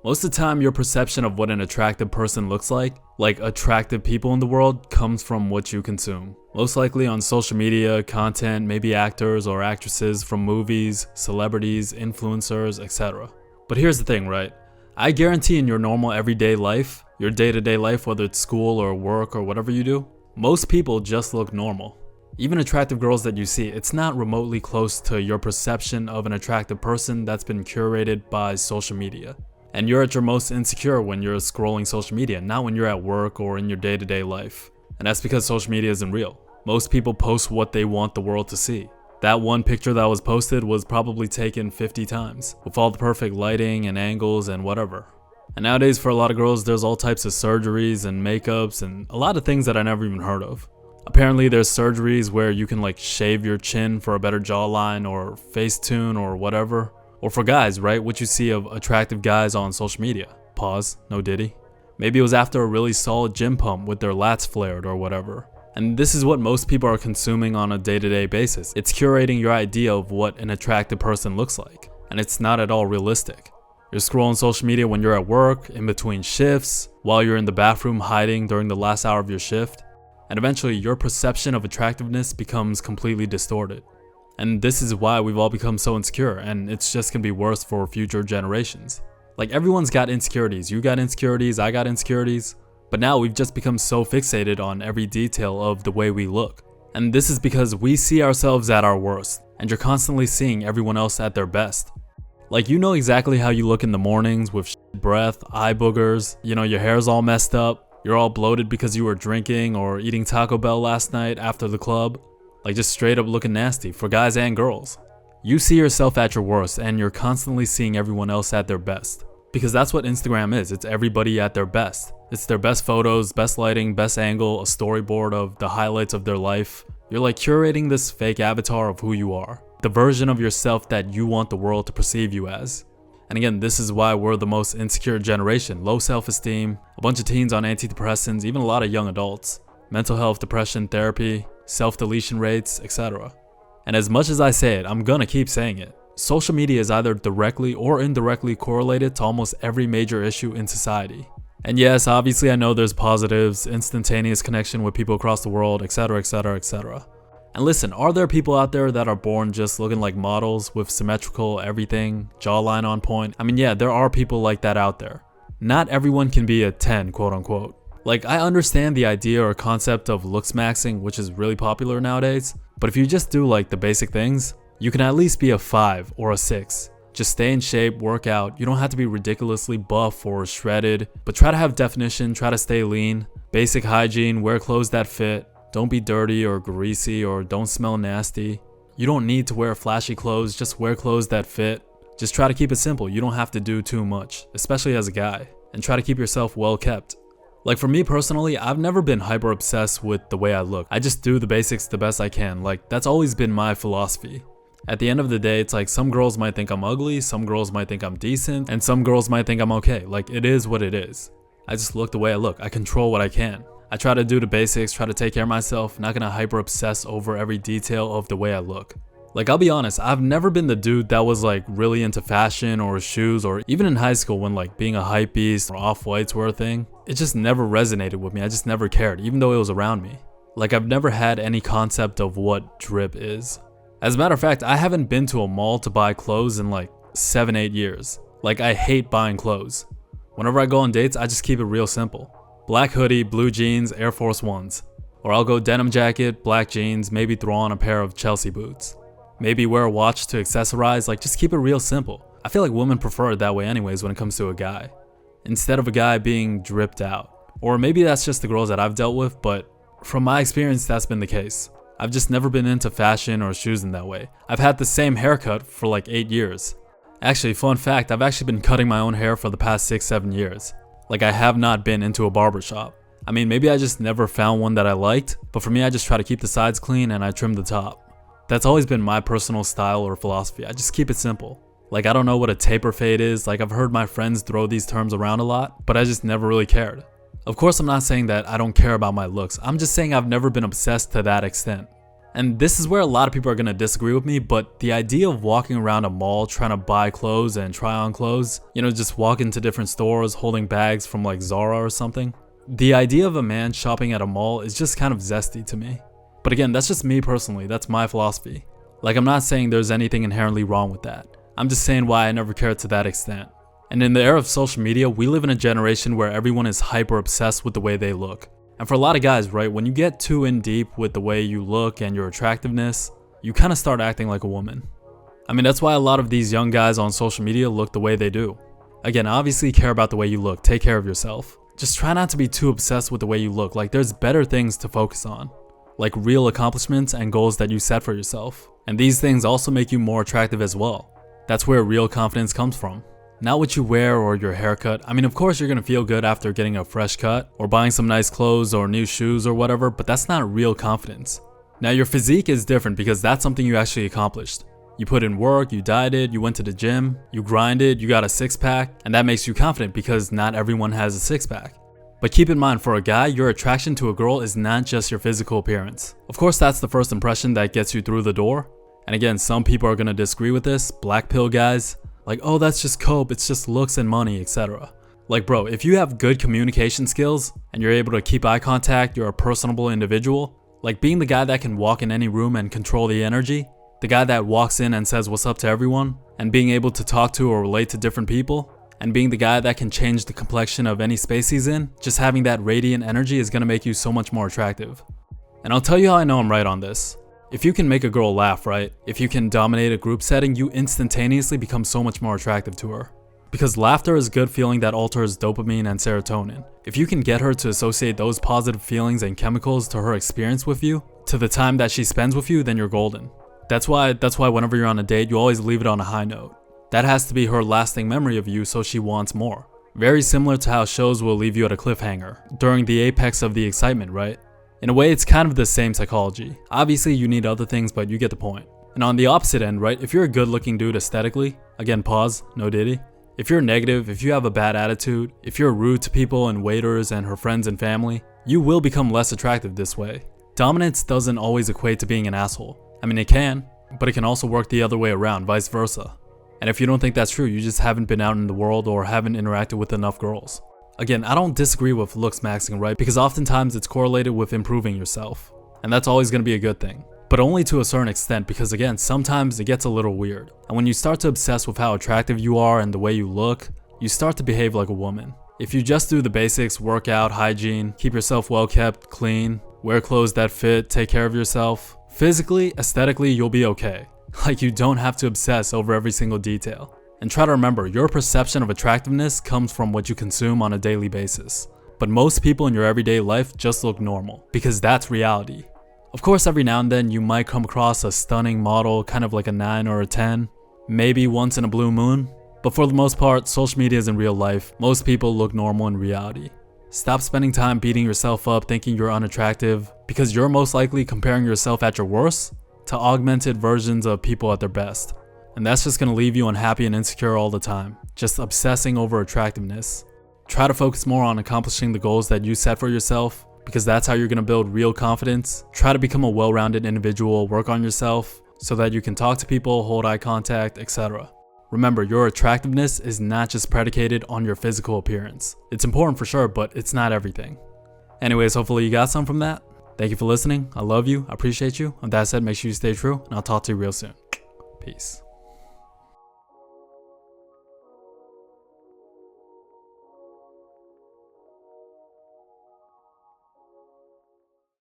Most of the time, your perception of what an attractive person looks like attractive people in the world, comes from what you consume. Most likely on social media, content, maybe actors or actresses from movies, celebrities, influencers, etc. But here's the thing, right? I guarantee in your normal everyday life, your day-to-day life, whether it's school or work or whatever you do, most people just look normal. Even attractive girls that you see, it's not remotely close to your perception of an attractive person that's been curated by social media. And you're at your most insecure when you're scrolling social media, not when you're at work or in your day-to-day life. And that's because social media isn't real. Most people post what they want the world to see. That one picture that was posted was probably taken 50 times, with all the perfect lighting and angles and whatever. And nowadays for a lot of girls, there's all types of surgeries and makeups and a lot of things that I never even heard of. Apparently there's surgeries where you can shave your chin for a better jawline or Facetune or whatever. Or for guys, right? What you see of attractive guys on social media. Pause, no diddy. Maybe it was after a really solid gym pump with their lats flared or whatever. And this is what most people are consuming on a day-to-day basis. It's curating your idea of what an attractive person looks like. And it's not at all realistic. You're scrolling social media when you're at work, in between shifts, while you're in the bathroom hiding during the last hour of your shift. And eventually your perception of attractiveness becomes completely distorted. And this is why we've all become so insecure, and it's just gonna be worse for future generations. Everyone's got insecurities. You got insecurities, I got insecurities. But now we've just become so fixated on every detail of the way we look. And this is because we see ourselves at our worst, and you're constantly seeing everyone else at their best. You know exactly how you look in the mornings with shit breath, eye boogers, your hair's all messed up, you're all bloated because you were drinking or eating Taco Bell last night after the club. Just straight up looking nasty for guys and girls. You see yourself at your worst and you're constantly seeing everyone else at their best. Because that's what Instagram is. It's everybody at their best. It's their best photos, best lighting, best angle, a storyboard of the highlights of their life. You're curating this fake avatar of who you are. The version of yourself that you want the world to perceive you as. And again, this is why we're the most insecure generation. Low self-esteem, a bunch of teens on antidepressants, even a lot of young adults. Mental health, depression, therapy, self-deletion rates, etc. And as much as I say it, I'm gonna keep saying it. Social media is either directly or indirectly correlated to almost every major issue in society. And yes, obviously I know there's positives, instantaneous connection with people across the world, etc, etc, etc. And listen, are there people out there that are born just looking like models with symmetrical everything, jawline on point? I mean, yeah, there are people like that out there. Not everyone can be a 10, quote unquote. I understand the idea or concept of looks maxing, which is really popular nowadays, but if you just do the basic things, you can at least be a 5 or a 6. Just stay in shape, work out. You don't have to be ridiculously buff or shredded, but try to have definition, try to stay lean, basic hygiene, wear clothes that fit, don't be dirty or greasy or don't smell nasty. You don't need to wear flashy clothes, just wear clothes that fit. Just try to keep it simple. You don't have to do too much, especially as a guy, and try to keep yourself well kept. For me personally, I've never been hyper obsessed with the way I look. I just do the basics the best I can. That's always been my philosophy. At the end of the day, it's some girls might think I'm ugly, some girls might think I'm decent, and some girls might think I'm okay. It is what it is. I just look the way I look. I control what I can. I try to do the basics, try to take care of myself, not gonna hyper obsess over every detail of the way I look. I'll be honest, I've never been the dude that was really into fashion or shoes, or even in high school when being a hype beast or off-whites were a thing. It just never resonated with me. I just never cared, even though it was around me. I've never had any concept of what drip is. As a matter of fact, I haven't been to a mall to buy clothes in 7-8 years. I hate buying clothes. Whenever I go on dates, I just keep it real simple. Black hoodie, blue jeans, Air Force Ones. Or I'll go denim jacket, black jeans, maybe throw on a pair of Chelsea boots. Maybe wear a watch to accessorize, just keep it real simple. I feel women prefer it that way anyways when it comes to a guy. Instead of a guy being dripped out. Or maybe that's just the girls that I've dealt with, but from my experience, that's been the case. I've just never been into fashion or shoes in that way. I've had the same haircut for 8 years. Actually, fun fact, I've actually been cutting my own hair for the past 6-7 years. I have not been into a barbershop. I mean, maybe I just never found one that I liked, but for me, I just try to keep the sides clean and I trim the top. That's always been my personal style or philosophy. I just keep it simple. I don't know what a taper fade is. I've heard my friends throw these terms around a lot, but I just never really cared. Of course, I'm not saying that I don't care about my looks. I'm just saying I've never been obsessed to that extent. And this is where a lot of people are gonna disagree with me, but the idea of walking around a mall trying to buy clothes and try on clothes, just walk into different stores holding bags from like Zara or something. The idea of a man shopping at a mall is just kind of zesty to me. But again, that's just me personally, that's my philosophy. Like, I'm not saying there's anything inherently wrong with that. I'm just saying why I never cared to that extent. And in the era of social media, we live in a generation where everyone is hyper obsessed with the way they look. And for a lot of guys, right, when you get too in deep with the way you look and your attractiveness, you kind of start acting like a woman. I mean, that's why a lot of these young guys on social media look the way they do. Again, obviously care about the way you look, take care of yourself. Just try not to be too obsessed with the way you look. Like, there's better things to focus on, like real accomplishments and goals that you set for yourself. And these things also make you more attractive as well. That's where real confidence comes from. Not what you wear or your haircut. I mean, of course you're gonna feel good after getting a fresh cut or buying some nice clothes or new shoes or whatever, but that's not real confidence. Now, your physique is different because that's something you actually accomplished. You put in work, you dieted, you went to the gym, you grinded, you got a six-pack, and that makes you confident because not everyone has a six-pack. But keep in mind, for a guy, your attraction to a girl is not just your physical appearance. Of course, that's the first impression that gets you through the door. And again, some people are gonna disagree with this, black pill guys. Like, oh, that's just cope, it's just looks and money, etc. Like, bro, if you have good communication skills and you're able to keep eye contact, you're a personable individual, like being the guy that can walk in any room and control the energy, the guy that walks in and says what's up to everyone, and being able to talk to or relate to different people, and being the guy that can change the complexion of any space he's in, just having that radiant energy is gonna make you so much more attractive. And I'll tell you how I know I'm right on this. If you can make a girl laugh, right? If you can dominate a group setting, you instantaneously become so much more attractive to her. Because laughter is a good feeling that alters dopamine and serotonin. If you can get her to associate those positive feelings and chemicals to her experience with you, to the time that she spends with you, then you're golden. That's why whenever you're on a date, you always leave it on a high note. That has to be her lasting memory of you, so she wants more. Very similar to how shows will leave you at a cliffhanger, during the apex of the excitement, right? In a way, it's kind of the same psychology. Obviously, you need other things, but you get the point. And on the opposite end, right, if you're a good looking dude aesthetically, again, pause, no diddy. If you're negative, if you have a bad attitude, if you're rude to people and waiters and her friends and family, you will become less attractive this way. Dominance doesn't always equate to being an asshole. I mean, it can, but it can also work the other way around, vice versa. And if you don't think that's true, you just haven't been out in the world or haven't interacted with enough girls. Again, I don't disagree with looks maxing, right? Because oftentimes it's correlated with improving yourself. And that's always going to be a good thing. But only to a certain extent, because again, sometimes it gets a little weird. And when you start to obsess with how attractive you are and the way you look, you start to behave like a woman. If you just do the basics, work out, hygiene, keep yourself well kept, clean, wear clothes that fit, take care of yourself, physically, aesthetically, you'll be okay. Like, you don't have to obsess over every single detail. And try to remember, your perception of attractiveness comes from what you consume on a daily basis. But most people in your everyday life just look normal, because that's reality. Of course, every now and then you might come across a stunning model, kind of like a 9 or a 10, maybe once in a blue moon. But for the most part, social media isn't real life. Most people look normal in reality. Stop spending time beating yourself up thinking you're unattractive, because you're most likely comparing yourself at your worst to augmented versions of people at their best. And that's just gonna leave you unhappy and insecure all the time, just obsessing over attractiveness. Try to focus more on accomplishing the goals that you set for yourself, because that's how you're gonna build real confidence. Try to become a well-rounded individual, work on yourself, so that you can talk to people, hold eye contact, etc. Remember, your attractiveness is not just predicated on your physical appearance. It's important for sure, but it's not everything. Anyways, hopefully you got some from that. Thank you for listening. I love you. I appreciate you. With that said, make sure you stay true, and I'll talk to you real soon. Peace.